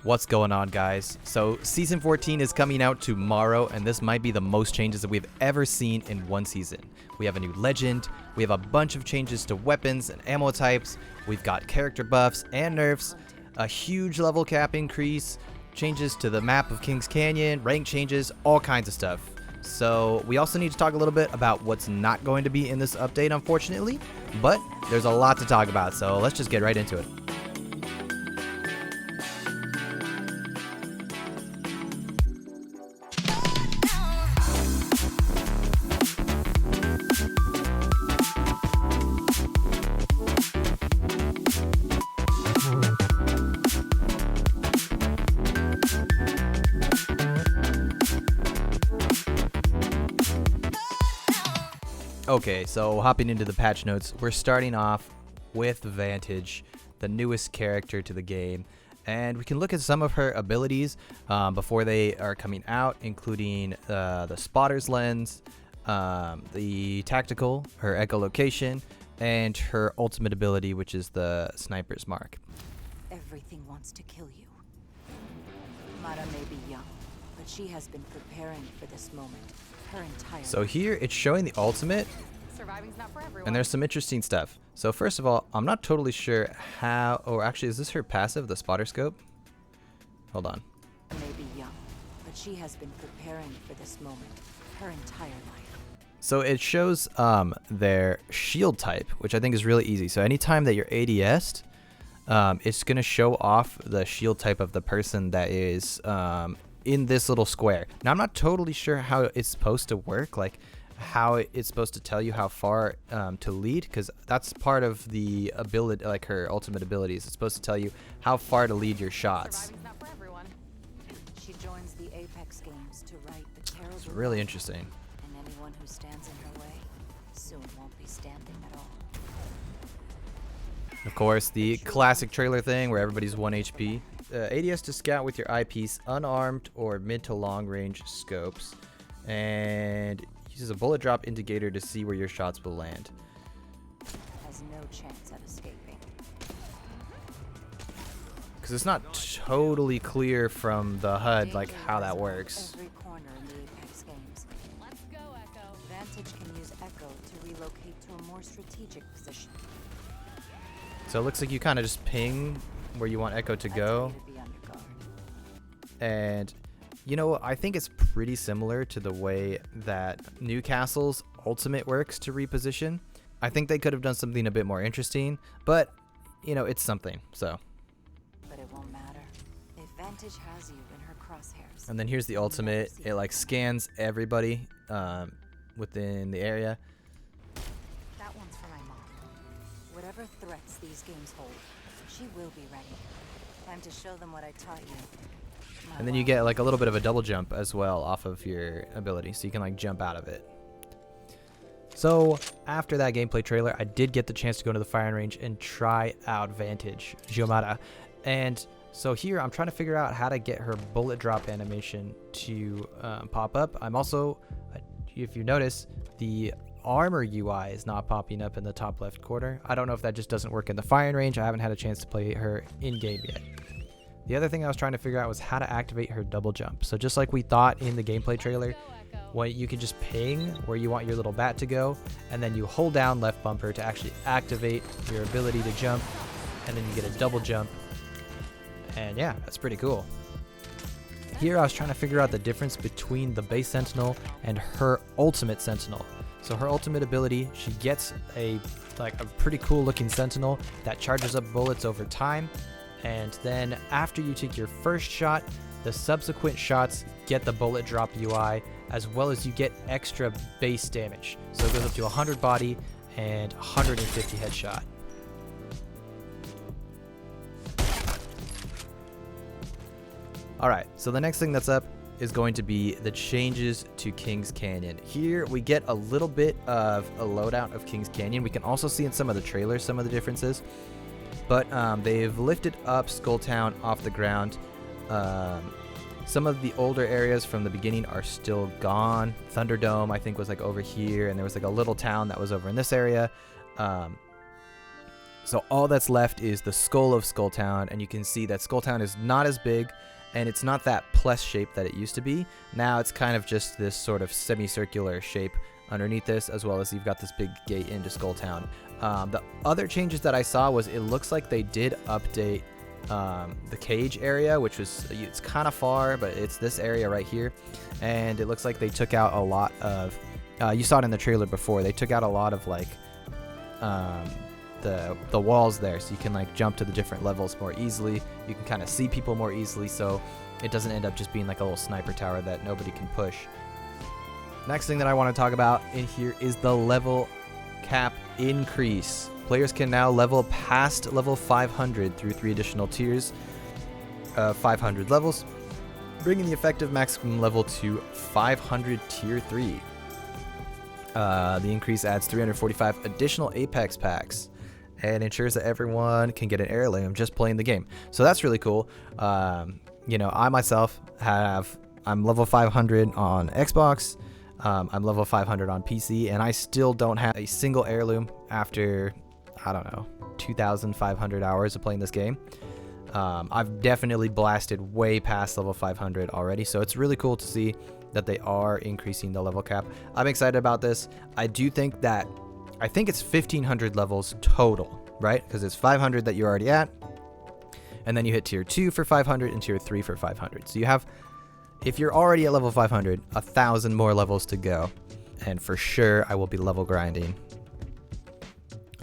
What's going on, guys? So season 14 is coming out tomorrow, and this might be the most changes that we've ever seen in one season. We have a new legend, we have a bunch of changes to weapons and ammo types, we've got character buffs and nerfs, a huge level cap increase, changes to the map of Kings Canyon, rank changes, all kinds of stuff. So we also need to talk a little bit about what's not going to be in this update, unfortunately, but there's a lot to talk about, so let's just get right into it. Okay, so hopping into the patch notes, we're starting off with Vantage, the newest character to the game, and we can look at some of her abilities before they are coming out, including the spotter's lens, the tactical, her echolocation, and her ultimate ability, which is the sniper's mark. Everything wants to kill you. Mara may be young, but she has been preparing for this moment her entire So here it's showing the ultimate, Surviving's not for everyone. and there's some interesting stuff. So first of all, I'm not totally sure how, or actually is this her passive, the spotter scope? Hold on. may be young, but she has been preparing for this moment her entire life. So it shows their shield type, which I think is really easy. So anytime that you're ADS'd, it's going to show off the shield type of the person that is in this little square. Now, I'm not totally sure how it's supposed to work, like how it's supposed to tell you how far to lead, because that's part of the ability, like her ultimate abilities. It's supposed to tell you how far to lead your shots. Surviving's not for everyone. She joins the Apex Games to right the terrible It's really wrong, interesting. and anyone who stands in her way soon won't be standing at all. Of course, the classic trailer thing where everybody's 1 HP. ADS to scout with your eyepiece, unarmed or mid to long range scopes, and uses a bullet drop indicator to see where your shots will land. Has no chance at escaping. Because it's not totally clear from the HUD like how that works. Every corner in the Apex Games. Let's go, Echo. Vantage can use Echo to relocate to a more strategic position. So it looks like you kind of just ping where you want Echo to go. To be under guard. And you know, I think it's pretty similar to the way that Newcastle's ultimate works to reposition. I think they could have done something a bit more interesting, but you know, it's something. So, But it won't matter. If Vantage has you in her crosshairs. and then here's the ultimate. It like scans everybody within the area. That one's for my mom. Whatever threats these games hold, she will be ready. Time to show them what I taught you. My And then you mom. get like a little bit of a double jump as well off of your ability, so you can like jump out of it. So after that gameplay trailer, I did get the chance to go to the firing range and try out Vantage, Giomata. And so here I'm trying to figure out how to get her bullet drop animation to pop up. I'm also, if you notice, the armor UI is not popping up in the top left corner. I don't know if that just doesn't work in the firing range. I haven't had a chance to play her in game yet. The other thing I was trying to figure out was how to activate her double jump. So just like we thought in the gameplay trailer, what you can just ping where you want your little bat to go, and then you hold down left bumper to actually activate your ability to jump, and then you get a double jump. And yeah, that's pretty cool. Here I was trying to figure out the difference between the base sentinel and her ultimate sentinel. So her ultimate ability, she gets a pretty cool looking sentinel that charges up bullets over time, and then after you take your first shot, the subsequent shots get the bullet drop UI, as well as you get extra base damage. So it goes up to 100 body and 150 headshot. Alright, so the next thing that's up is going to be the changes to Kings Canyon. Here we get a little bit of a loadout of Kings Canyon. We can also see in some of the trailers some of the differences. But they've lifted up Skulltown off the ground. Some of the older areas from the beginning are still gone. Thunderdome, I think, was like over here, and there was like a little town that was over in this area. So all that's left is the skull of Skulltown, and you can see that Skulltown is not as big, and it's not that plus shape that it used to be. Now it's kind of just this sort of semicircular shape underneath this, as well as you've got this big gate into Skulltown. The other changes that I saw was it looks like they did update the cage area, which was, it's kind of far, but it's this area right here, and it looks like they took out a lot of, you saw it in the trailer before, they took out a lot of like the walls there, so you can like jump to the different levels more easily. You can kind of see people more easily, so it doesn't end up just being like a little sniper tower that nobody can push. Next thing that I want to talk about in here is the level cap increase. Players can now level past level 500 through 3 additional tiers of 500 levels, bringing the effective maximum level to 500 tier 3. The increase adds 345 additional Apex packs and ensures that everyone can get an heirloom just playing the game. So that's really cool. You know, I myself I'm level 500 on Xbox. I'm level 500 on PC, and I still don't have a single heirloom after, I don't know, 2,500 hours of playing this game. I've definitely blasted way past level 500 already, so it's really cool to see that they are increasing the level cap. I'm excited about this. I think it's 1,500 levels total, right? Because it's 500 that you're already at, and then you hit tier 2 for 500 and tier 3 for 500. So you have, if you're already at level 500, 1,000 more levels to go, and for sure I will be level grinding.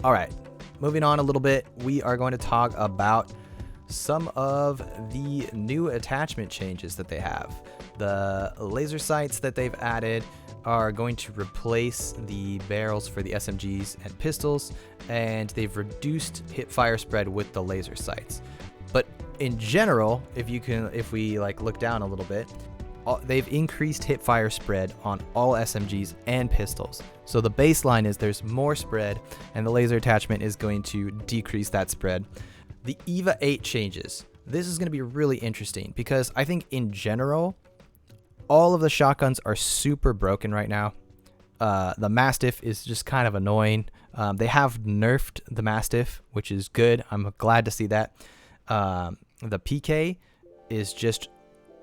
All right, moving on a little bit, we are going to talk about some of the new attachment changes that they have. The laser sights that they've added are going to replace the barrels for the SMGs and pistols, and they've reduced hip fire spread with the laser sights. But in general, if we like look down a little bit, they've increased hip fire spread on all SMGs and pistols. So the baseline is there's more spread, and the laser attachment is going to decrease that spread. The EVA 8 changes. This is going to be really interesting because I think in general, all of the shotguns are super broken right now. The Mastiff is just kind of annoying. They have nerfed the Mastiff, which is good. I'm glad to see that. The PK is just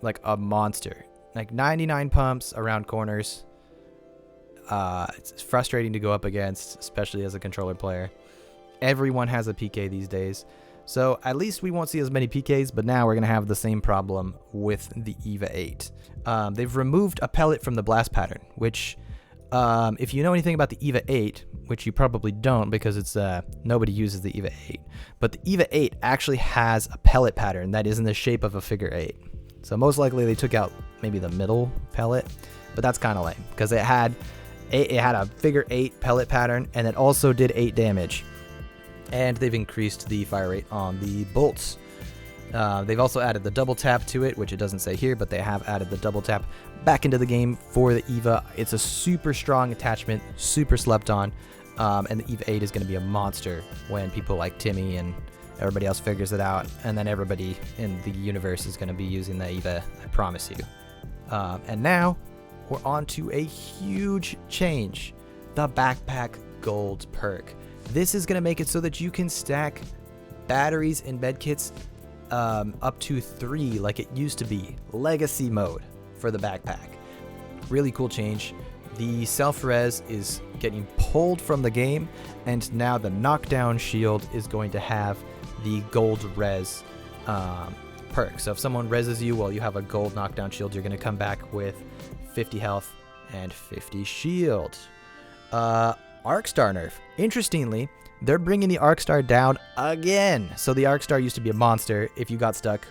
like a monster. Like 99 pumps around corners. It's frustrating to go up against, especially as a controller player. Everyone has a PK these days. So at least we won't see as many PKs, but now we're going to have the same problem with the EVA 8. They've removed a pellet from the blast pattern, which, if you know anything about the EVA 8, which you probably don't because it's nobody uses the EVA 8, but the EVA 8 actually has a pellet pattern that is in the shape of a figure 8. So most likely they took out maybe the middle pellet, but that's kind of lame because it had a figure 8 pellet pattern, and it also did 8 damage. And they've increased the fire rate on the bolts. They've also added the double tap to it, which it doesn't say here, but they have added the double tap back into the game for the EVA. It's a super strong attachment, super slept on, and the EVA 8 is going to be a monster when people like Timmy and everybody else figures it out, and then everybody in the universe is going to be using the EVA, I promise you. And now, we're on to a huge change, the Backpack Gold perk. This is going to make it so that you can stack batteries and medkits up to 3 like it used to be. Legacy mode for the backpack. Really cool change. The self-res is getting pulled from the game, and now the knockdown shield is going to have the gold res perk. So if someone reses you while you have a gold knockdown shield, you're going to come back with 50 health and 50 shield. Arkstar nerf. Interestingly, they're bringing the Arkstar down again. So the Arkstar used to be a monster. If you got stuck,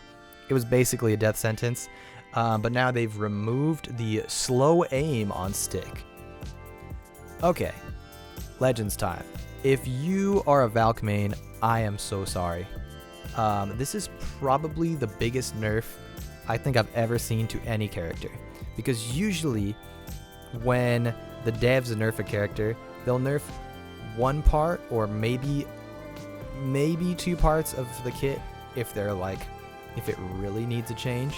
it was basically a death sentence. But now they've removed the slow aim on stick. Okay, Legends time. If you are a Valk main, I am so sorry. This is probably the biggest nerf I think I've ever seen to any character. Because usually when the devs nerf a character, they'll nerf one part or maybe 2 parts of the kit if it really needs a change.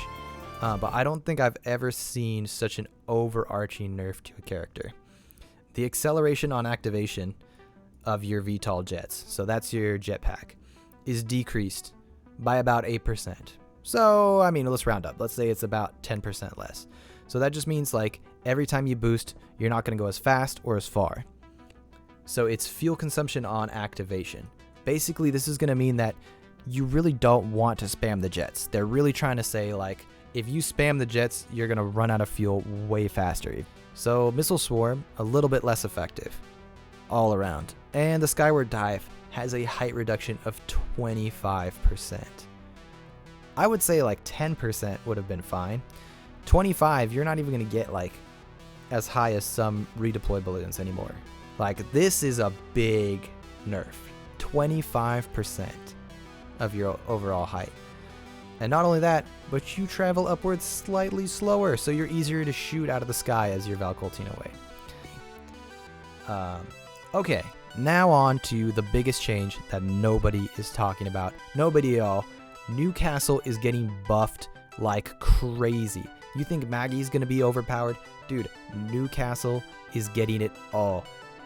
But I don't think I've ever seen such an overarching nerf to a character. The acceleration on activation of your VTOL jets, so that's your jetpack, is decreased by about 8%. So, I mean, let's round up. Let's say it's about 10% less. So that just means like every time you boost, you're not going to go as fast or as far. So it's fuel consumption on activation. Basically, this is going to mean that you really don't want to spam the jets. They're really trying to say like, if you spam the jets, you're going to run out of fuel way faster. So Missile Swarm, a little bit less effective all around. And the Skyward Dive has a height reduction of 25%. I would say like 10% would have been fine. 25, you're not even going to get like as high as some redeploy balloons anymore. Like this is a big nerf. 25% of your overall height. And not only that, but you travel upwards slightly slower, so you're easier to shoot out of the sky as you're Valcolting away. Okay, now on to the biggest change that nobody is talking about. Nobody at all. Newcastle is getting buffed like crazy. You think Maggie's going to be overpowered? Dude, Newcastle is getting it all.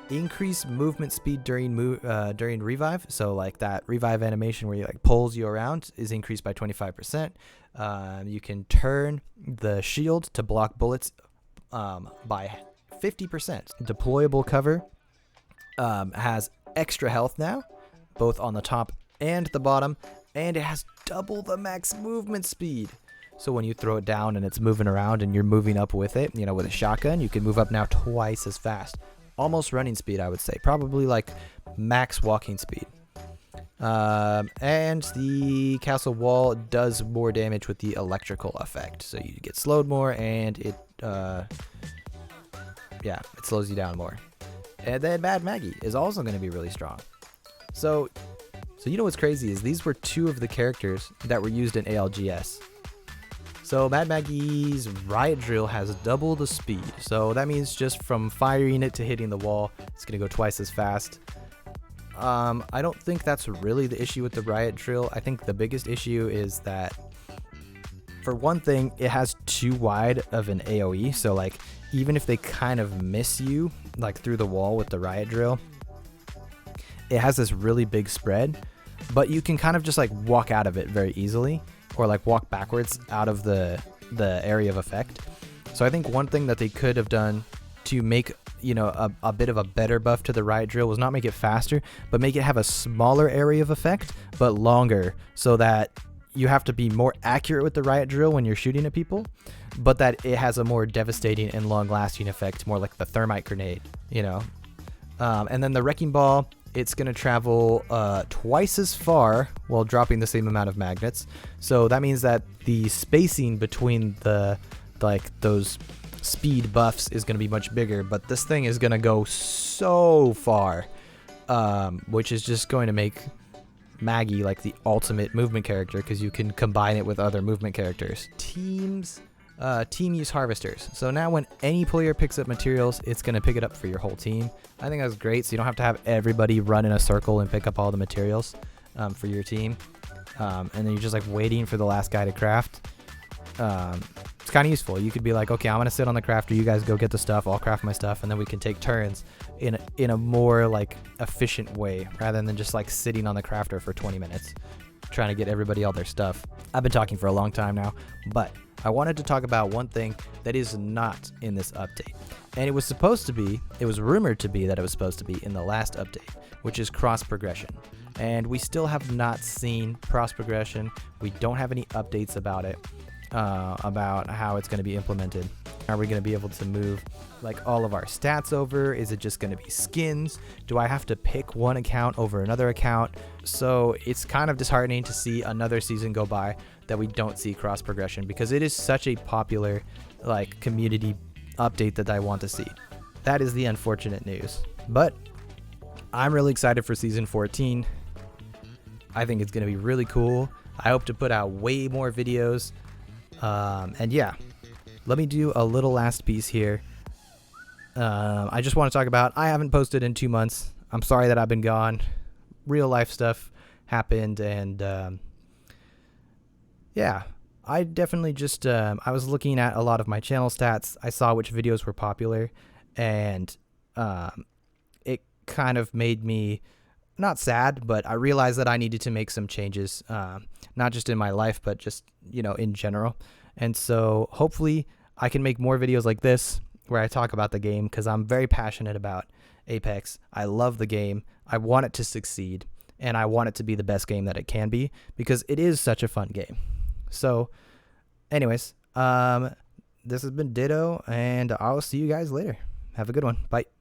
Increased movement speed during revive, so like that revive animation where you like pulls you around is increased by 25%. You can turn the shield to block bullets by 50%. Deployable cover has extra health now, both on the top and the bottom, and it has double the max movement speed. So when you throw it down and it's moving around and you're moving up with it, you know, with a shotgun, you can move up now twice as fast. Almost running speed, I would say. Probably like max walking speed. And the castle wall does more damage with the electrical effect. So you get slowed more and it slows you down more. And then Mad Maggie is also going to be really strong. So you know what's crazy is these were two of the characters that were used in ALGS. So Mad Maggie's riot drill has double the speed. So that means just from firing it to hitting the wall, it's going to go twice as fast. I don't think that's really the issue with the riot drill. I think the biggest issue is that, for one thing, it has too wide of an AoE. So like, even if they kind of miss you, like through the wall with the riot drill, it has this really big spread, but you can kind of just like walk out of it very easily, or like walk backwards out of the area of effect. So I think one thing that they could have done to make, you know, a bit of a better buff to the riot drill was not make it faster, but make it have a smaller area of effect, but longer, so that you have to be more accurate with the riot drill when you're shooting at people, but that it has a more devastating and long-lasting effect, more like the thermite grenade, you know. And then the wrecking ball, it's going to travel twice as far while dropping the same amount of magnets. So that means that the spacing between those speed buffs is going to be much bigger, but this thing is going to go so far, which is just going to make Maggie like the ultimate movement character, because you can combine it with other movement characters. Team use harvesters. So now when any player picks up materials, it's going to pick it up for your whole team. I think that's great, so you don't have to have everybody run in a circle and pick up all the materials for your team. And then you're just like waiting for the last guy to craft. It's kind of useful. You could be like, okay, I'm going to sit on the crafter, you guys go get the stuff, I'll craft my stuff, and then we can take turns in a more like efficient way, rather than just like sitting on the crafter for 20 minutes trying to get everybody all their stuff. I've been talking for a long time now, but I wanted to talk about one thing that is not in this update. And it was rumored to be that it was supposed to be in the last update, which is cross progression. And we still have not seen cross progression. We don't have any updates about it, about how it's going to be implemented. Are we going to be able to move like all of our stats over? Is it just going to be skins? Do I have to pick one account over another account? So it's kind of disheartening to see another season go by that we don't see cross progression, because it is such a popular like community update that I want to see. That is the unfortunate news. But I'm really excited for season 14. I think it's going to be really cool. I hope to put out way more videos. And yeah, let me do a little last piece here. I just want to talk about, I haven't posted in 2 months. I'm sorry that I've been gone. Real life stuff happened, and yeah, I definitely just, I was looking at a lot of my channel stats. I saw which videos were popular, and it kind of made me not sad, but I realized that I needed to make some changes, not just in my life, but just, in general. And so hopefully I can make more videos like this where I talk about the game, because I'm very passionate about Apex. I love the game. I want it to succeed, and I want it to be the best game that it can be, because it is such a fun game. So anyways, this has been Ditto, and I'll see you guys later. Have a good one. Bye.